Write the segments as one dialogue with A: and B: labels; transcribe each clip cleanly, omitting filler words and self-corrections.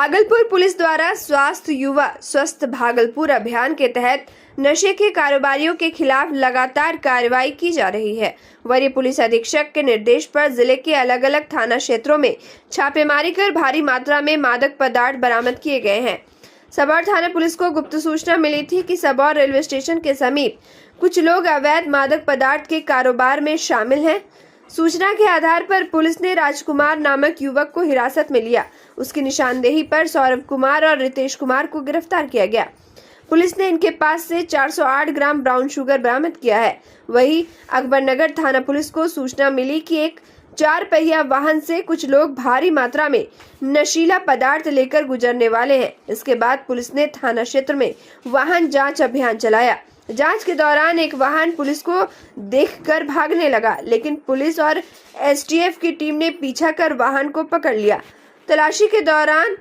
A: Bhagalpur police द्वारा स्वास्थ्य युवा स्वस्थ भागलपुर अभियान के तहत नशे के कारोबारियों के खिलाफ लगातार कार्रवाई की जा रही है। वरीय पुलिस अधीक्षक के निर्देश पर जिले के अलग अलग थाना क्षेत्रों में छापेमारी कर भारी मात्रा में मादक पदार्थ बरामद किए गए हैं। सबौर थाना पुलिस को गुप्त सूचना मिली थी कि सबौर रेलवे स्टेशन के समीप कुछ लोग अवैध मादक पदार्थ के कारोबार में शामिल हैं। सूचना के आधार पर पुलिस ने राजकुमार नामक युवक को हिरासत में लिया। उसकी निशानदेही पर सौरभ कुमार और रितेश कुमार को गिरफ्तार किया गया। पुलिस ने इनके पास से 408 ग्राम ब्राउन शुगर बरामद किया है। वहीं अकबरनगर थाना पुलिस को सूचना मिली कि एक 4 पहिया वाहन से कुछ लोग भारी मात्रा में नशीला पदार्थ लेकर गुजरने वाले हैं। इसके बाद पुलिस ने थाना क्षेत्र में वाहन जांच अभियान चलाया। जांच के दौरान एक वाहन पुलिस को देखकर भागने लगा, लेकिन पुलिस और एसटीएफ की टीम ने पीछा कर वाहन को पकड़ लिया। तलाशी के दौरान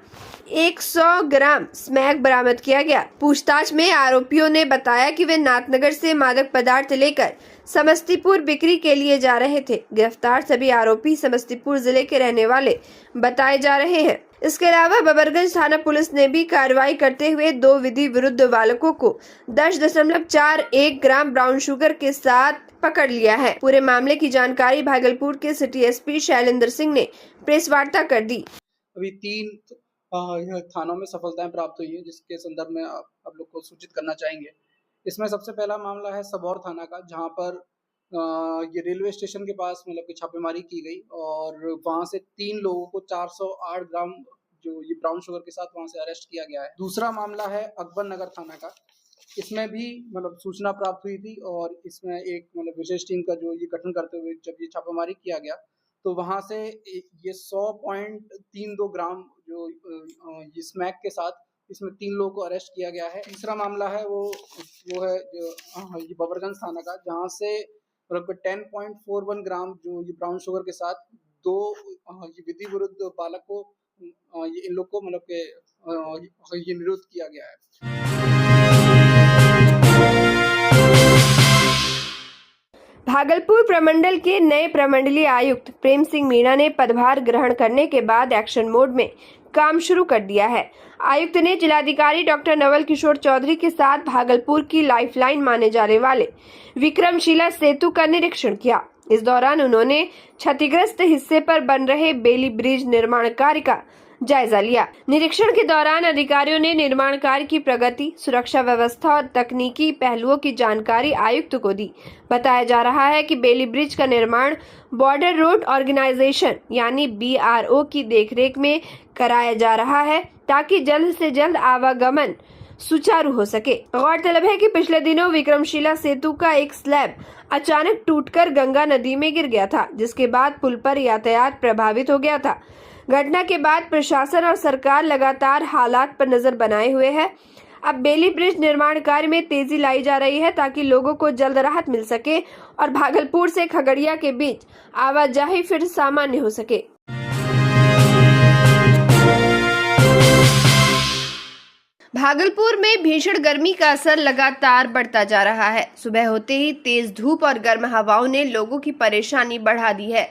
A: 100 ग्राम स्मैक बरामद किया गया। पूछताछ में आरोपियों ने बताया कि वे नाथनगर से मादक पदार्थ लेकर समस्तीपुर बिक्री के लिए जा रहे थे। गिरफ्तार सभी आरोपी समस्तीपुर जिले के रहने वाले बताए जा रहे हैं। इसके अलावा बबरगंज थाना पुलिस ने भी कार्रवाई करते हुए 2 विधि विरुद्ध बालकों को 10.41 ग्राम ब्राउन शुगर के साथ पकड़ लिया है। पूरे मामले की जानकारी भागलपुर के सिटी एसपी शैलेंद्र सिंह ने प्रेस वार्ता कर दी।
B: अभी 3 थानों में सफलताएं प्राप्त हुई है, जिसके संदर्भ में आप लोग को सूचित करना चाहेंगे। इसमें सबसे पहला मामला है सबौर थाना का, जहां पर ये रेलवे स्टेशन के पास मतलब कि छापेमारी की गई और वहां से 3 लोगों को 408 ग्राम जो ये ब्राउन शुगर के साथ वहां से अरेस्ट किया गया है। दूसरा मामला है अकबरनगर थाना का। इसमें भी मतलब सूचना प्राप्त हुई थी और इसमें एक मतलब विशेष टीम का जो ये गठन करते हुए जब ये छापेमारी किया गया तो वहां से ये 100.32 ग्राम जो ये स्मैक के साथ इसमें 3 लोगों को अरेस्ट किया गया है। तीसरा मामला है वो है जो ये बबरगंज थाना का, जहां से मतलब 10.41 ग्राम जो ये ब्राउन शुगर के साथ 2 ये विधि विरुद्ध बालक को ये इन लोग को मतलब के ये निरुद्ध किया गया है।
A: भागलपुर प्रमंडल के नए प्रमंडलीय आयुक्त प्रेम सिंह मीणा ने पदभार ग्रहण करने के बाद एक्शन मोड में काम शुरू कर दिया है। आयुक्त ने जिलाधिकारी डॉक्टर नवल किशोर चौधरी के साथ भागलपुर की लाइफलाइन माने जाने वाले विक्रमशिला सेतु का निरीक्षण किया। इस दौरान उन्होंने क्षतिग्रस्त हिस्से पर बन रहे बेली ब्रिज निर्माण कार्य का जायजा लिया। निरीक्षण के दौरान अधिकारियों ने निर्माण कार्य की प्रगति, सुरक्षा व्यवस्था और तकनीकी पहलुओं की जानकारी आयुक्त को दी। बताया जा रहा है कि बेली ब्रिज का निर्माण बॉर्डर रोड ऑर्गेनाइजेशन यानी BRO की देखरेख में कराया जा रहा है, ताकि जल्द से जल्द आवागमन सुचारू हो सके। गौरतलब है कि पिछले दिनों विक्रमशिला सेतु का एक स्लैब अचानक टूटकर गंगा नदी में गिर गया था, जिसके बाद पुल पर यातायात प्रभावित हो गया था। घटना के बाद प्रशासन और सरकार लगातार हालात पर नजर बनाए हुए है। अब बेली ब्रिज निर्माण कार्य में तेजी लाई जा रही है, ताकि लोगों को जल्द राहत मिल सके और भागलपुर से खगड़िया के बीच आवाजाही फिर सामान्य हो सके। भागलपुर में भीषण गर्मी का असर लगातार बढ़ता जा रहा है। सुबह होते ही तेज धूप और गर्म हवाओं ने लोगों की परेशानी बढ़ा दी है।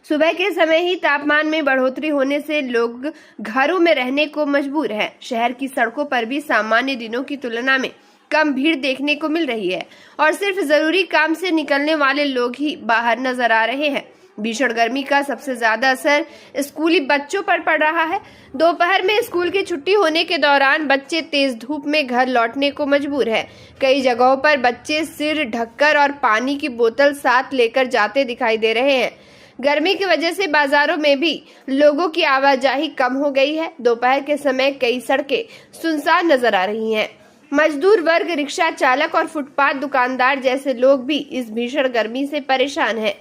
A: सुबह के समय ही तापमान में बढ़ोतरी होने से लोग घरों में रहने को मजबूर हैं। शहर की सड़कों पर भी सामान्य दिनों की तुलना में कम भीड़ देखने को मिल रही है और सिर्फ जरूरी काम से निकलने वाले लोग ही बाहर नजर आ रहे हैं। भीषण गर्मी का सबसे ज्यादा असर स्कूली बच्चों पर पड़ रहा है। दोपहर में स्कूल की छुट्टी होने के दौरान बच्चे तेज धूप में घर लौटने को मजबूर हैं। कई जगहों पर बच्चे सिर ढककर और पानी की बोतल साथ लेकर जाते दिखाई दे रहे हैं। गर्मी की वजह से बाजारों में भी लोगों की आवाजाही कम हो गई है। दोपहर के समय कई सड़कें सुनसान नजर आ रही हैं। मजदूर वर्ग, रिक्शा चालक और फुटपाथ दुकानदार जैसे लोग भी इस भीषण गर्मी से परेशान हैं।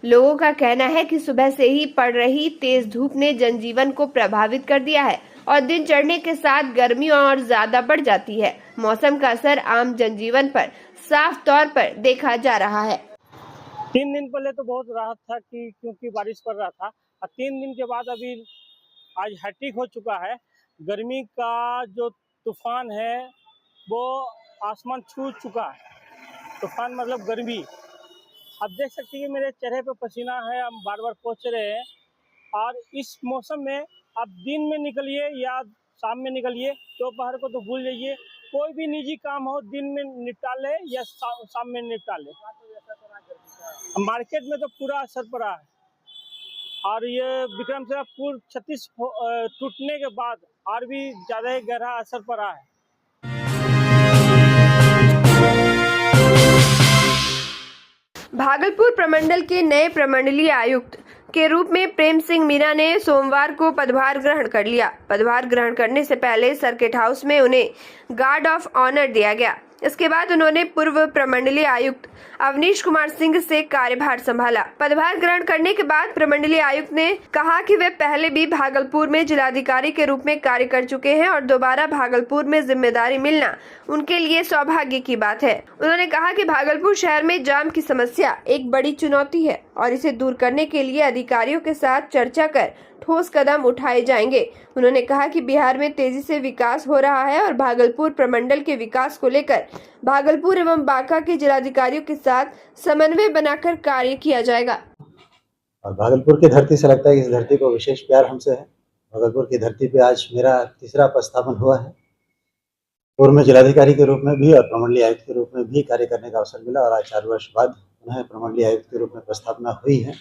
A: लोगों का कहना है कि सुबह से ही पड़ रही तेज धूप ने जनजीवन को प्रभावित कर दिया है और दिन चढ़ने के साथ गर्मी और ज्यादा बढ़ जाती है। मौसम का असर आम जनजीवन पर साफ तौर पर देखा जा रहा है।
C: 3 दिन पहले तो बहुत राहत था कि क्योंकि बारिश पड़ रहा था और 3 दिन के बाद अभी आज हैट्रिक हो चुका है। गर्मी का जो तूफान है वो आसमान छू चुका है। तूफान मतलब गर्मी। आप देख सकते हैं कि मेरे चेहरे पे पसीना है, हम बार बार पोंछ रहे हैं और इस मौसम में आप दिन में निकलिए या शाम में निकलिए, दोपहर को तो भूल जाइए। कोई भी निजी काम हो दिन में निपटा ले या शाम में निपटा ले। मार्केट में तो पूरा असर पड़ा है, और ये विक्रमशिला पुल 36 टूटने के बाद और भी ज़्यादा ही गहरा असर पड़ा है।
A: भागलपुर प्रमंडल के नए प्रमंडलीय आयुक्त के रूप में प्रेम सिंह मीणा ने सोमवार को पदभार ग्रहण कर लिया। पदभार ग्रहण करने से पहले सर्किट हाउस में उन्हें गार्ड ऑफ ऑनर दिया गया। इसके बाद उन्होंने पूर्व प्रमंडलीय आयुक्त अवनीश कुमार सिंह से कार्यभार संभाला। पदभार ग्रहण करने के बाद प्रमंडलीय आयुक्त ने कहा कि वे पहले भी भागलपुर में जिलाधिकारी के रूप में कार्य कर चुके हैं और दोबारा भागलपुर में जिम्मेदारी मिलना उनके लिए सौभाग्य की बात है। उन्होंने कहा कि भागलपुर शहर में जाम की समस्या एक बड़ी चुनौती है और इसे दूर करने के लिए अधिकारियों के साथ चर्चा कर ठोस कदम उठाए जाएंगे। उन्होंने कहा कि बिहार में तेजी से विकास हो रहा है और भागलपुर प्रमंडल के विकास को लेकर भागलपुर एवं बांका के जिलाधिकारियों के साथ समन्वय बनाकर कार्य किया जाएगा।
D: और भागलपुर की धरती से लगता है कि इस धरती को विशेष प्यार हमसे है। भागलपुर की धरती पे आज मेरा तीसरा पदस्थापन हुआ है। पूर्व में जिलाधिकारी के रूप में भी और प्रमंडलीय आयुक्त के रूप में भी कार्य करने का अवसर मिला और आज 4 वर्ष बाद पुनः प्रमंडलीय आयुक्त के रूप में पदस्थापना हुई है।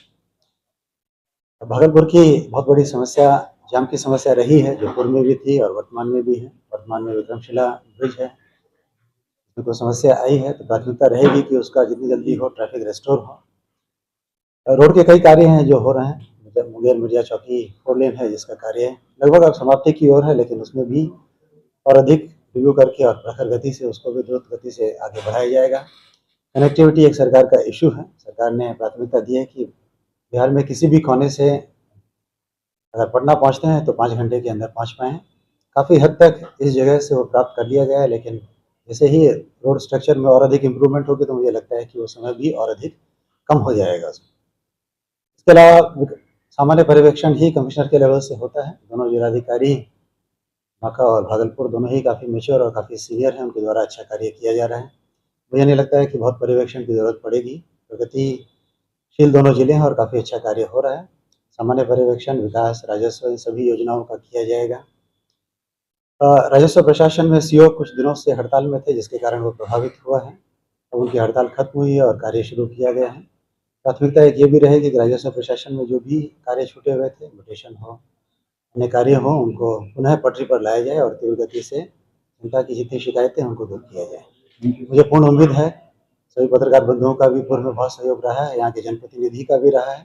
D: भागलपुर की बहुत बड़ी समस्या जाम की समस्या रही है, जो पूर्व में भी थी और वर्तमान में भी है। वर्तमान में विक्रमशिला ब्रिज है, उसमें कोई समस्या आई है तो प्राथमिकता रहेगी कि उसका जितनी जल्दी हो ट्रैफिक रेस्टोर हो। रोड के कई कार्य हैं जो हो रहे हैं। मुंगेर मिर्जा चौकी 4 लेन है जिसका कार्य लगभग अब समाप्ति की ओर है, लेकिन उसमें भी और अधिक रिव्यू करके और प्रखर गति से उसको भी द्रुत गति से आगे बढ़ाया जाएगा। कनेक्टिविटी एक सरकार का इशू है। सरकार ने प्राथमिकता दी है कि बिहार में किसी भी कोने से अगर पटना पहुंचते हैं तो 5 घंटे के अंदर पहुंच पाएँ। काफ़ी हद तक इस जगह से वो प्राप्त कर लिया गया है, लेकिन जैसे ही रोड स्ट्रक्चर में और अधिक इम्प्रूवमेंट होगी तो मुझे लगता है कि वो समय भी और अधिक कम हो जाएगा उसमें। इसके अलावा सामान्य पर्यवेक्षण ही कमिश्नर के लेवल से होता है। दोनों जिलाधिकारी बांका और भागलपुर दोनों ही काफ़ी मैच्योर और काफ़ी सीनियर हैं, उनके द्वारा अच्छा कार्य किया जा रहा है। मुझे नहीं लगता है कि बहुत पर्यवेक्षण की ज़रूरत पड़ेगी। प्रगतिशील दोनों जिले हैं और काफ़ी अच्छा कार्य हो रहा है। सामान्य पर्यवेक्षण, विकास, राजस्व, इन सभी योजनाओं का किया जाएगा। राजस्व प्रशासन में सीओ कुछ दिनों से हड़ताल में थे, जिसके कारण वो प्रभावित हुआ है। अब उनकी हड़ताल खत्म हुई है और कार्य शुरू किया गया है। प्राथमिकता एक ये भी रहेगी कि राजस्व प्रशासन में जो भी कार्य छूटे हुए थे, म्यूटेशन हो, अन्य कार्य हो, उनको पुनः पटरी पर लाया जाए और तीव्र गति से जनता की जितनी शिकायतें हैं उनको दूर किया जाए। मुझे पूर्ण उम्मीद है सभी पत्रकार बंधुओं का भी पूर्व में बहुत सहयोग रहा है, यहाँ के जनप्रतिनिधि का भी रहा है।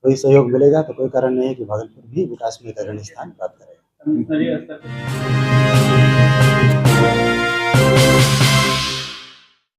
D: कोई सहयोग मिलेगा तो कोई कारण नहीं है कि भागलपुर भी विकास में एक अग्रणी स्थान प्राप्त करेगा।